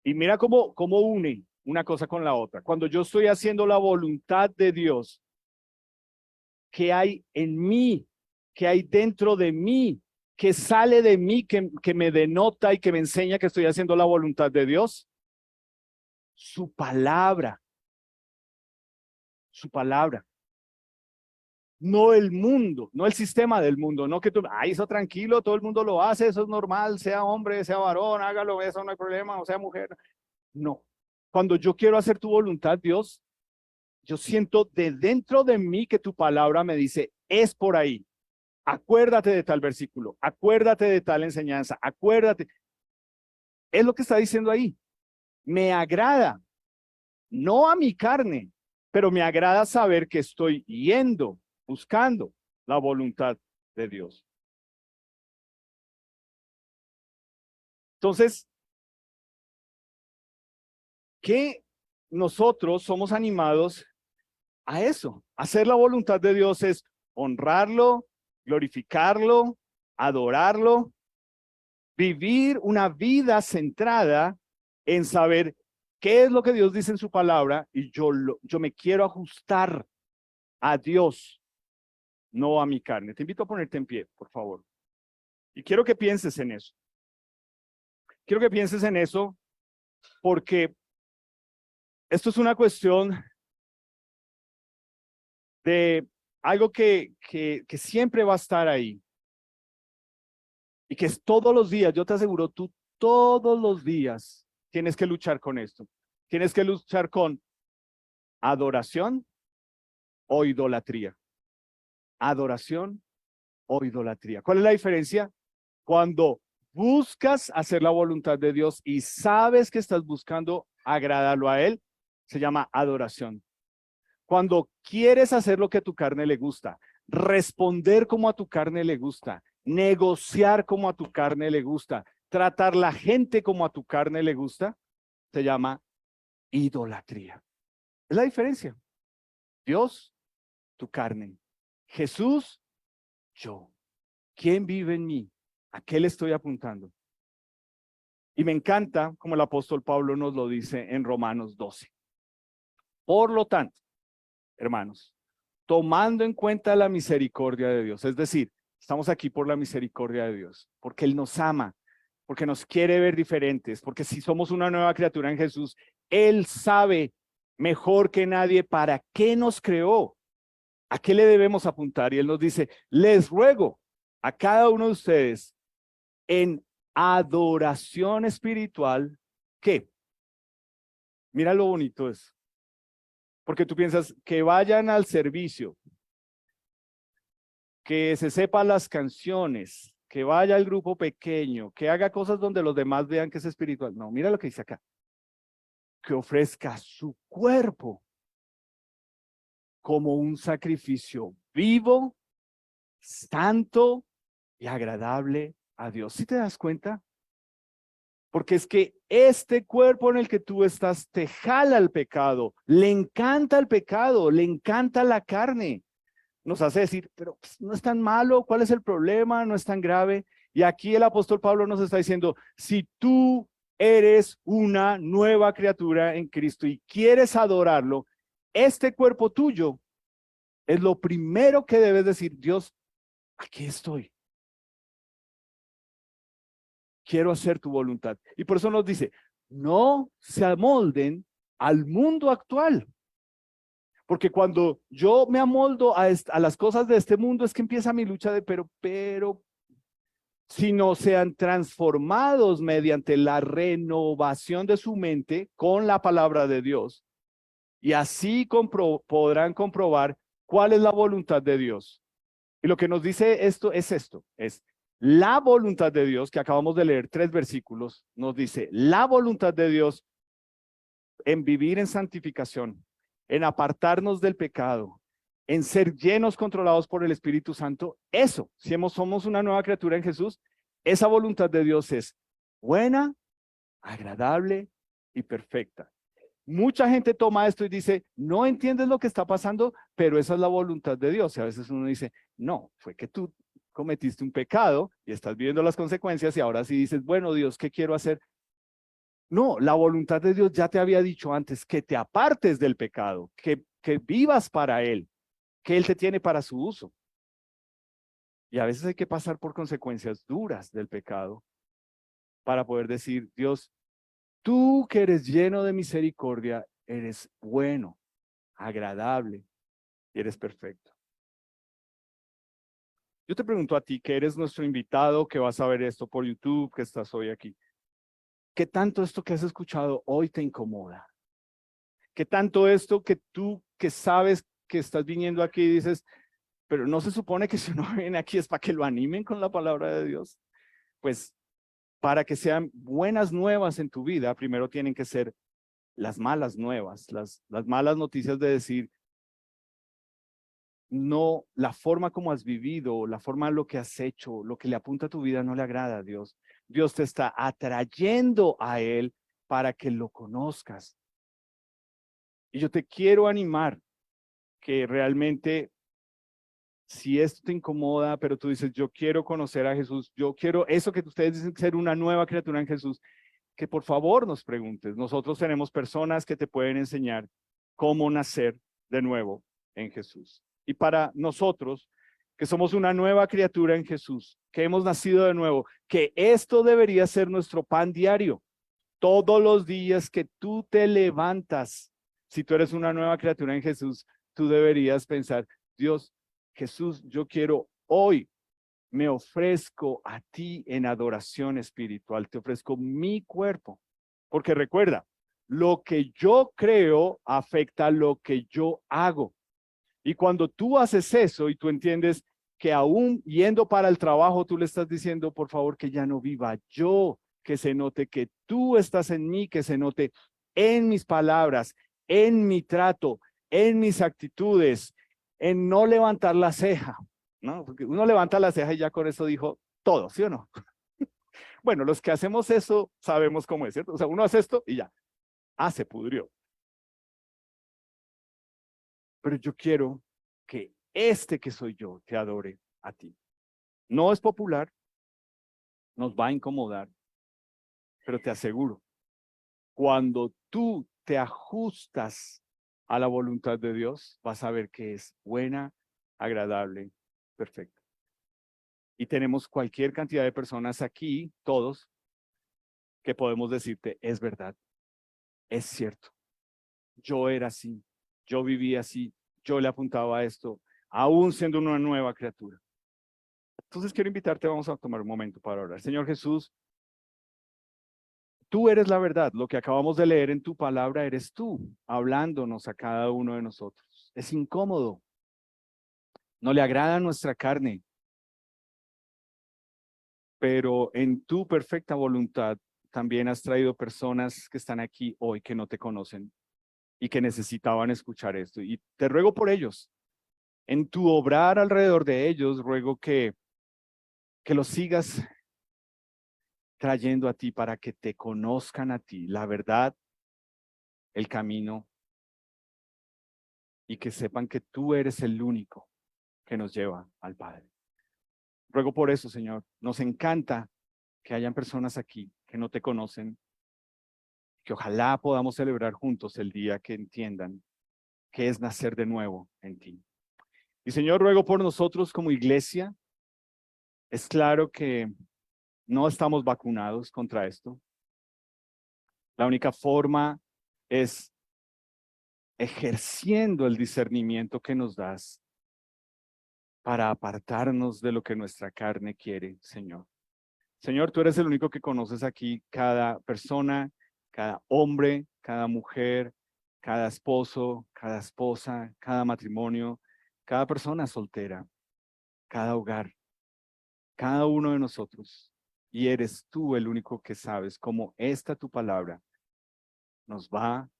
Y mira cómo une una cosa con la otra. Cuando yo estoy haciendo la voluntad de Dios, ¿qué hay en mí? ¿Qué hay dentro de mí? ¿Qué sale de mí que me denota y que me enseña que estoy haciendo la voluntad de Dios? Su palabra. Su palabra. No el mundo, no el sistema del mundo, no que tú, eso tranquilo, todo el mundo lo hace, eso es normal, sea hombre, sea varón, hágalo, eso no hay problema, o sea mujer. No. Cuando yo quiero hacer tu voluntad, Dios, yo siento de dentro de mí que tu palabra me dice, es por ahí. Acuérdate de tal versículo, acuérdate de tal enseñanza, acuérdate. Es lo que está diciendo ahí. Me agrada, no a mi carne, pero me agrada saber que estoy yendo, buscando la voluntad de Dios. Entonces, que nosotros somos animados a eso. Hacer la voluntad de Dios es honrarlo, glorificarlo, adorarlo, vivir una vida centrada en saber qué es lo que Dios dice en su palabra y yo me quiero ajustar a Dios, no a mi carne. Te invito a ponerte en pie, por favor. Y quiero que pienses en eso. Quiero que pienses en eso porque esto es una cuestión de algo que siempre va a estar ahí. Y que es todos los días, yo te aseguro, tú todos los días tienes que luchar con esto. Tienes que luchar con adoración o idolatría. Adoración o idolatría. ¿Cuál es la diferencia? Cuando buscas hacer la voluntad de Dios y sabes que estás buscando agradarlo a Él, se llama adoración. Cuando quieres hacer lo que a tu carne le gusta, responder como a tu carne le gusta, negociar como a tu carne le gusta, tratar la gente como a tu carne le gusta, se llama idolatría. Es la diferencia. Dios, tu carne. Jesús, yo. ¿Quién vive en mí? ¿A qué le estoy apuntando? Y me encanta como el apóstol Pablo nos lo dice en Romanos 12. Por lo tanto, hermanos, tomando en cuenta la misericordia de Dios, es decir, estamos aquí por la misericordia de Dios, porque Él nos ama, porque nos quiere ver diferentes, porque si somos una nueva criatura en Jesús, Él sabe mejor que nadie para qué nos creó, a qué le debemos apuntar. Y Él nos dice, les ruego a cada uno de ustedes en adoración espiritual, ¿qué? Mira lo bonito es. Porque tú piensas que vayan al servicio, que se sepan las canciones, que vaya al grupo pequeño, que haga cosas donde los demás vean que es espiritual. No, mira lo que dice acá. Que ofrezca su cuerpo como un sacrificio vivo, santo y agradable a Dios. ¿Sí te das cuenta? Porque es que este cuerpo en el que tú estás te jala al pecado, le encanta el pecado, le encanta la carne. Nos hace decir, pero pues, no es tan malo, ¿cuál es el problema? No es tan grave. Y aquí el apóstol Pablo nos está diciendo, si tú eres una nueva criatura en Cristo y quieres adorarlo, este cuerpo tuyo es lo primero que debes decir, Dios, aquí estoy. Quiero hacer tu voluntad. Y por eso nos dice, no se amolden al mundo actual. Porque cuando yo me amoldo a las cosas de este mundo, es que empieza mi lucha de pero, si no sean transformados mediante la renovación de su mente con la palabra de Dios. Y así podrán comprobar cuál es la voluntad de Dios. Y lo que nos dice esto, es la voluntad de Dios, que acabamos de leer 3 versículos, nos dice, la voluntad de Dios en vivir en santificación, en apartarnos del pecado, en ser llenos, controlados por el Espíritu Santo. Eso, si somos una nueva criatura en Jesús, esa voluntad de Dios es buena, agradable y perfecta. Mucha gente toma esto y dice, no entiendes lo que está pasando, pero esa es la voluntad de Dios. Y a veces uno dice, no, fue que tú cometiste un pecado y estás viendo las consecuencias y ahora sí dices, bueno, Dios, ¿qué quiero hacer? No, la voluntad de Dios ya te había dicho antes que te apartes del pecado, que vivas para Él, que Él te tiene para su uso. Y a veces hay que pasar por consecuencias duras del pecado para poder decir, Dios, tú que eres lleno de misericordia, eres bueno, agradable y eres perfecto. Yo te pregunto a ti, que eres nuestro invitado, que vas a ver esto por YouTube, que estás hoy aquí. ¿Qué tanto esto que has escuchado hoy te incomoda? ¿Qué tanto esto que tú que sabes que estás viniendo aquí y dices, pero no se supone que si uno viene aquí es para que lo animen con la palabra de Dios? Pues para que sean buenas nuevas en tu vida, primero tienen que ser las malas nuevas, las malas noticias de decir, no, la forma como has vivido, la forma en lo que has hecho, lo que le apunta a tu vida no le agrada a Dios. Dios te está atrayendo a Él para que lo conozcas. Y yo te quiero animar que realmente, si esto te incomoda, pero tú dices, yo quiero conocer a Jesús, yo quiero eso que ustedes dicen ser una nueva criatura en Jesús, que por favor nos preguntes. Nosotros tenemos personas que te pueden enseñar cómo nacer de nuevo en Jesús. Y para nosotros, que somos una nueva criatura en Jesús, que hemos nacido de nuevo, que esto debería ser nuestro pan diario. Todos los días que tú te levantas, si tú eres una nueva criatura en Jesús, tú deberías pensar, Dios, Jesús, yo quiero hoy, me ofrezco a ti en adoración espiritual, te ofrezco mi cuerpo, porque recuerda, lo que yo creo afecta lo que yo hago. Y cuando tú haces eso y tú entiendes que aún yendo para el trabajo, tú le estás diciendo, por favor, que ya no viva yo, que se note que tú estás en mí, que se note en mis palabras, en mi trato, en mis actitudes, en no levantar la ceja, ¿no? Porque uno levanta la ceja y ya con eso dijo todo, ¿sí o no? Bueno, los que hacemos eso sabemos cómo es, ¿cierto? O sea, uno hace esto y ya, se pudrió. Pero yo quiero que este que soy yo te adore a ti. No es popular, nos va a incomodar, pero te aseguro, cuando tú te ajustas a la voluntad de Dios, vas a ver que es buena, agradable, perfecta. Y tenemos cualquier cantidad de personas aquí, todos, que podemos decirte, es verdad, es cierto. Yo era así, yo vivía así, yo le apuntaba a esto, aún siendo una nueva criatura. Entonces quiero invitarte, vamos a tomar un momento para orar. Señor Jesús, tú eres la verdad, lo que acabamos de leer en tu palabra eres tú, hablándonos a cada uno de nosotros. Es incómodo, no le agrada a nuestra carne, pero en tu perfecta voluntad también has traído personas que están aquí hoy que no te conocen y que necesitaban escuchar esto. Y te ruego por ellos, en tu obrar alrededor de ellos, ruego que los sigas trayendo a ti para que te conozcan a ti, la verdad, el camino, y que sepan que tú eres el único que nos lleva al Padre. Ruego por eso, Señor. Nos encanta que hayan personas aquí que no te conocen, que ojalá podamos celebrar juntos el día que entiendan que es nacer de nuevo en ti. Y Señor, ruego por nosotros como iglesia. Es claro que no estamos vacunados contra esto. La única forma es ejerciendo el discernimiento que nos das para apartarnos de lo que nuestra carne quiere, Señor. Señor, tú eres el único que conoces aquí cada persona, cada hombre, cada mujer, cada esposo, cada esposa, cada matrimonio, cada persona soltera, cada hogar, cada uno de nosotros. Y eres tú el único que sabes cómo esta tu palabra nos va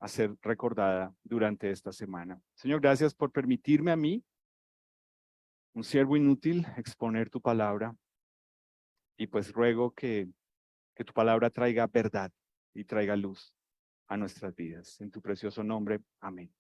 a ser recordada durante esta semana. Señor, gracias por permitirme a mí, un siervo inútil, exponer tu palabra. Y pues ruego que tu palabra traiga verdad y traiga luz a nuestras vidas. En tu precioso nombre, amén.